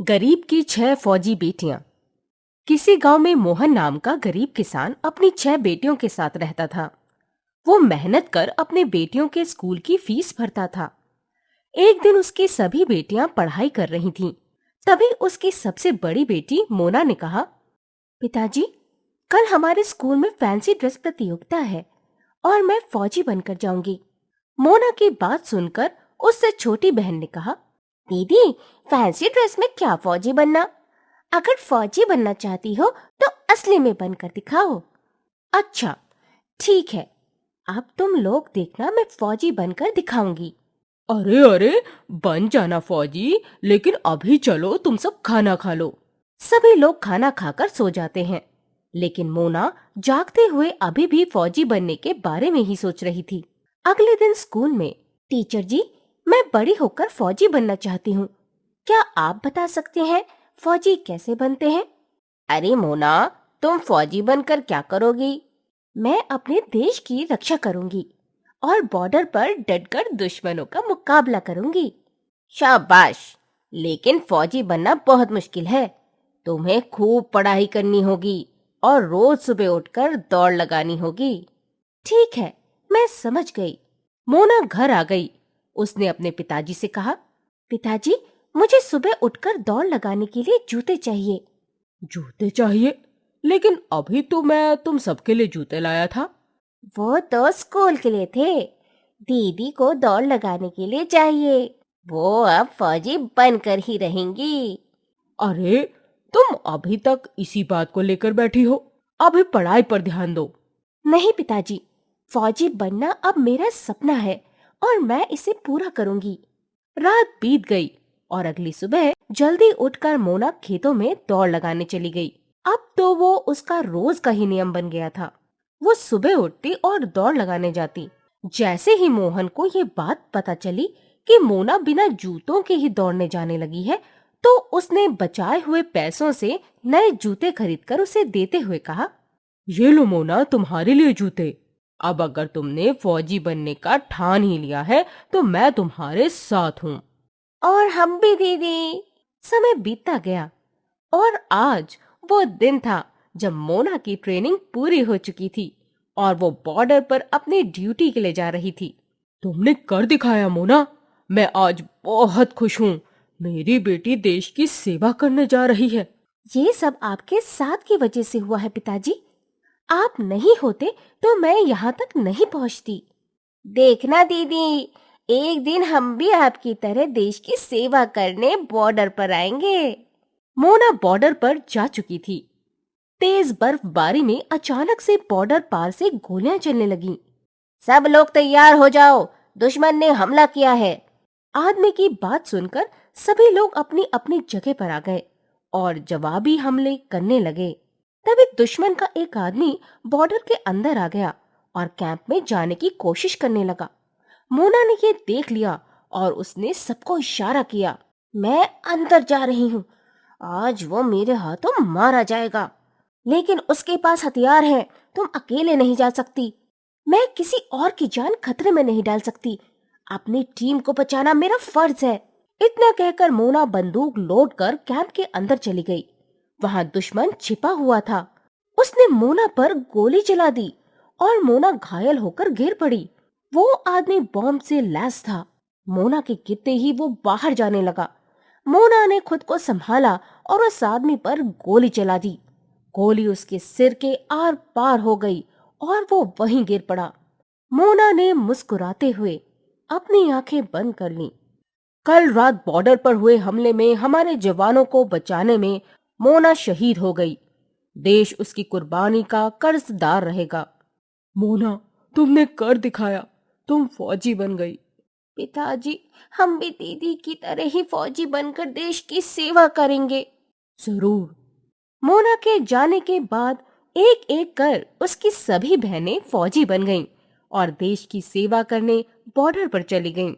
गरीब की 6 फौजी बेटियां। किसी गांव में मोहन नाम का गरीब किसान अपनी 6 बेटियों के साथ रहता था। वो मेहनत कर अपने बेटियों के स्कूल की फीस भरता था। एक दिन उसकी सभी बेटियां पढ़ाई कर रही थीं। तभी उसकी सबसे बड़ी बेटी मोना ने कहा, पिताजी, कल हमारे स्कूल में फैंसी ड्रेस प्रतियोगिता है और मैं फौजी बनकर जाऊंगी। मोना की बात सुनकर उससे छोटी बहन ने कहा, दीदी, फैंसी ड्रेस में क्या फौजी बनना? अगर फौजी बनना चाहती हो तो असली में बनकर दिखाओ। अच्छा, ठीक है, अब तुम लोग देखना, मैं फौजी बनकर दिखाऊंगी। अरे अरे, बन जाना फौजी, लेकिन अभी चलो, तुम सब खाना खा लो। सभी लोग खाना खाकर सो जाते हैं, लेकिन मोना जागते हुए अभी भी फौजी बनने के बारे में ही सोच रही थी। अगले दिन स्कूल में, टीचर जी, मैं बड़ी होकर फौजी बनना चाहती हूँ। क्या आप बता सकते हैं फौजी कैसे बनते हैं? अरे मोना, तुम फौजी बनकर क्या करोगी? मैं अपने देश की रक्षा करूंगी और बॉर्डर पर डटकर दुश्मनों का मुकाबला करूंगी। शाबाश, लेकिन फौजी बनना बहुत मुश्किल है। तुम्हें खूब पढ़ाई करनी होगी और रोज सुबह उठकर दौड़ लगानी होगी। ठीक है, मैं समझ गई। मोना घर आ गई। उसने अपने पिताजी से कहा, पिताजी, मुझे सुबह उठकर दौड़ लगाने के लिए जूते चाहिए। जूते चाहिए? लेकिन अभी तो मैं तुम सबके लिए जूते लाया था। वो तो स्कूल के लिए थे, दीदी को दौड़ लगाने के लिए चाहिए। वो अब फौजी बनकर ही रहेंगी। अरे, तुम अभी तक इसी बात को लेकर बैठी हो, अभी पढ़ाई पर ध्यान दो। नहीं पिताजी, फौजी बनना अब मेरा सपना है और मैं इसे पूरा करूंगी। रात बीत गई और अगली सुबह जल्दी उठकर मोना खेतों में दौड़ लगाने चली गई। अब तो वो उसका रोज का ही नियम बन गया था। वो सुबह उठती और दौड़ लगाने जाती। जैसे ही मोहन को ये बात पता चली कि मोना बिना जूतों के ही दौड़ने जाने लगी है, तो उसने बचाए हुए पैसों से नए जूते खरीदकर उसे देते हुए कहा, ये लो मोना, तुम्हारे लिए जूते। अब अगर तुमने फौजी बनने का ठान ही लिया है तो मैं तुम्हारे साथ हूँ। और हम भी दीदी। समय बीतता गया और आज वो दिन था जब मोना की ट्रेनिंग पूरी हो चुकी थी और वो बॉर्डर पर अपनी ड्यूटी के लिए जा रही थी। तुमने कर दिखाया मोना, मैं आज बहुत खुश हूँ। मेरी बेटी देश की सेवा करने जा रही है। ये सब आपके साथ की वजह से हुआ है पिताजी। आप नहीं होते तो मैं यहाँ तक नहीं पहुँचती। देखना दीदी, एक दिन हम भी आपकी तरह देश की सेवा करने बॉर्डर पर आएंगे। मोना बॉर्डर पर जा चुकी थी। तेज बर्फबारी में अचानक से बॉर्डर पार से गोलियां चलने लगीं। सब लोग तैयार हो जाओ, दुश्मन ने हमला किया है। आदमी की बात सुनकर सभी लोग अपनी अपनी जगह पर आ गए और जवाबी हमले करने लगे। तभी दुश्मन का एक आदमी बॉर्डर के अंदर आ गया और कैंप में जाने की कोशिश करने लगा। मोना ने ये देख लिया और उसने सबको इशारा किया, मैं अंदर जा रही हूँ, आज वो मेरे हाथों मारा जाएगा। लेकिन उसके पास हथियार है, तुम अकेले नहीं जा सकती। मैं किसी और की जान खतरे में नहीं डाल सकती। अपनी टीम को बचाना मेरा फर्ज है। इतना कहकर मोना बंदूक लोड कर कैंप के अंदर चली गई। वहां दुश्मन छिपा हुआ था। उसने मोना पर गोली चला दी और मोना घायल होकर गिर पड़ी। वो आदमी बॉम्ब से लैस था। मोना के गिरते ही वो बाहर जाने लगा। मोना ने खुद को संभाला और उस आदमी पर गोली चला दी। गोली उसके सिर के आर पार हो गई और वो वहीं गिर पड़ा। मोना ने मुस्कुराते हुए अपनी आंखें बंद कर लीं। कल रात बॉर्डर पर हुए हमले में हमारे जवानों को बचाने में मोना शहीद हो गई। देश उसकी कुर्बानी का कर्जदार रहेगा। मोना, तुमने कर दिखाया, तुम फौजी बन गई। पिताजी, हम भी दीदी की तरह ही फौजी बनकर देश की सेवा करेंगे। जरूर। मोना के जाने के बाद एक एक कर उसकी सभी बहनें फौजी बन गईं और देश की सेवा करने बॉर्डर पर चली गईं।